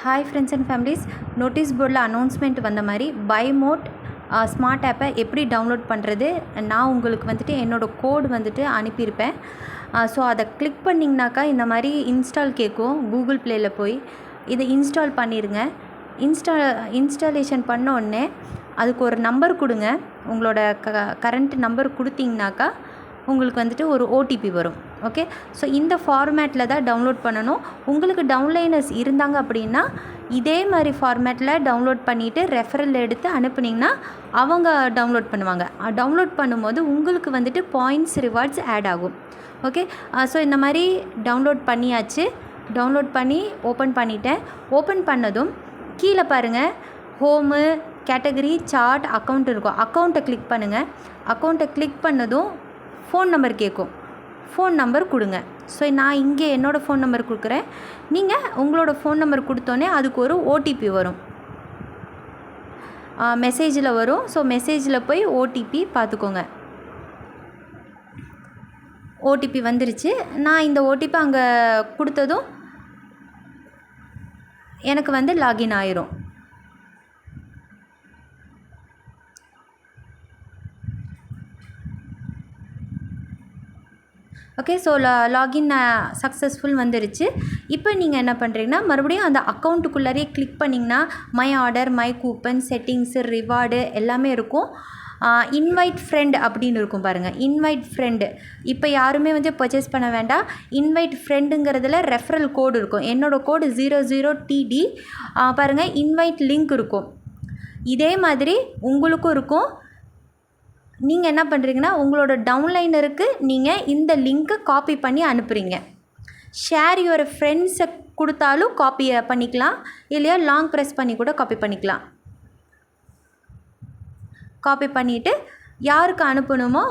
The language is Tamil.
Hi friends and families, notice போர்டில் அனௌன்ஸ்மெண்ட் வந்த மாதிரி பை மோட் ஸ்மார்ட் ஆப்பை எப்படி டவுன்லோட் பண்ணுறது, நான் உங்களுக்கு வந்துட்டு என்னோடய கோடு வந்துட்டு அனுப்பியிருப்பேன். ஸோ அதை கிளிக் பண்ணிங்கனாக்கா இந்த மாதிரி இன்ஸ்டால் கேட்கும். கூகுள் ப்ளேயில் போய் இதை இன்ஸ்டால் பண்ணிடுங்க. இன்ஸ்டாலேஷன் பண்ண உடனே அதுக்கு ஒரு நம்பர் கொடுங்க. உங்களோட கரண்ட் நம்பர் கொடுத்தீங்கனாக்கா உங்களுக்கு வந்துட்டு ஒரு ஓடிபி வரும். ஓகே, ஸோ இந்த ஃபார்மேட்டில் தான் டவுன்லோட் பண்ணணும். உங்களுக்கு டவுன்லைனர்ஸ் இருந்தாங்க அப்படின்னா இதே மாதிரி ஃபார்மேட்டில் டவுன்லோட் பண்ணிவிட்டு ரெஃபரல் எடுத்து அனுப்புனீங்கன்னா அவங்க டவுன்லோட் பண்ணுவாங்க. டவுன்லோட் பண்ணும்போது உங்களுக்கு வந்துட்டு பாயிண்ட்ஸ் ரிவார்ட்ஸ் ஆட் ஆகும். ஓகே, ஸோ இந்த மாதிரி டவுன்லோட் பண்ணியாச்சு. டவுன்லோட் பண்ணி ஓப்பன் பண்ணிட்டேன். ஓப்பன் பண்ணதும் கீழே பாருங்கள், ஹோமு, கேட்டகரி, சார்ட், அக்கௌண்ட் இருக்கும். அக்கௌண்ட்டை கிளிக் பண்ணுங்கள். அக்கௌண்ட்டை கிளிக் பண்ணதும் ஃபோன் நம்பர் கேட்கும். ஃபோன் நம்பர் கொடுங்க. ஸோ நான் இங்கே என்னோடய ஃபோன் நம்பர் கொடுக்குறேன். நீங்கள் உங்களோட ஃபோன் நம்பர் கொடுத்தோன்னே அதுக்கு ஒரு ஓடிபி வரும், மெசேஜில் வரும். ஸோ மெசேஜில் போய் ஓடிபி பார்த்துக்கோங்க. ஓடிபி வந்துருச்சு. நான் இந்த ஓடிபி அங்கே கொடுத்ததும் எனக்கு வந்து லாகின் ஆயிரும். ஓகே, ஸோ லாகின் சக்ஸஸ்ஃபுல் வந்துருச்சு. இப்போ நீங்கள் என்ன பண்ணுறீங்கன்னா மறுபடியும் அந்த அக்கௌண்ட்டுக்குள்ளாரே கிளிக் பண்ணிங்கன்னா my order, my coupon, settings, reward எல்லாமே இருக்கும். இன்வைட் ஃப்ரெண்ட் அப்படின்னு இருக்கும் பாருங்கள். இன்வைட் ஃப்ரெண்டு இப்போ யாருமே வந்து பர்ச்சேஸ் பண்ண வேண்டாம். இன்வைட் ஃப்ரெண்டுங்கிறதுல ரெஃபரல் கோடு இருக்கும். என்னோடய கோடு 00TD பாருங்கள். இன்வைட் லிங்க் இருக்கும். இதே மாதிரி உங்களுக்கும் இருக்கும். நீங்கள் என்ன பண்ணுறீங்கன்னா உங்களோட டவுன்லைனருக்கு நீங்கள் இந்த லிங்க்கை காப்பி பண்ணி அனுப்புகிறீங்க. ஷேர் யுவர் ஃப்ரெண்ட்ஸை கொடுத்தாலும் காப்பி பண்ணிக்கலாம், இல்லையா லாங் ப்ரெஸ் பண்ணி கூட காப்பி பண்ணிக்கலாம். காப்பி பண்ணிவிட்டு யாருக்கு அனுப்பணுமோ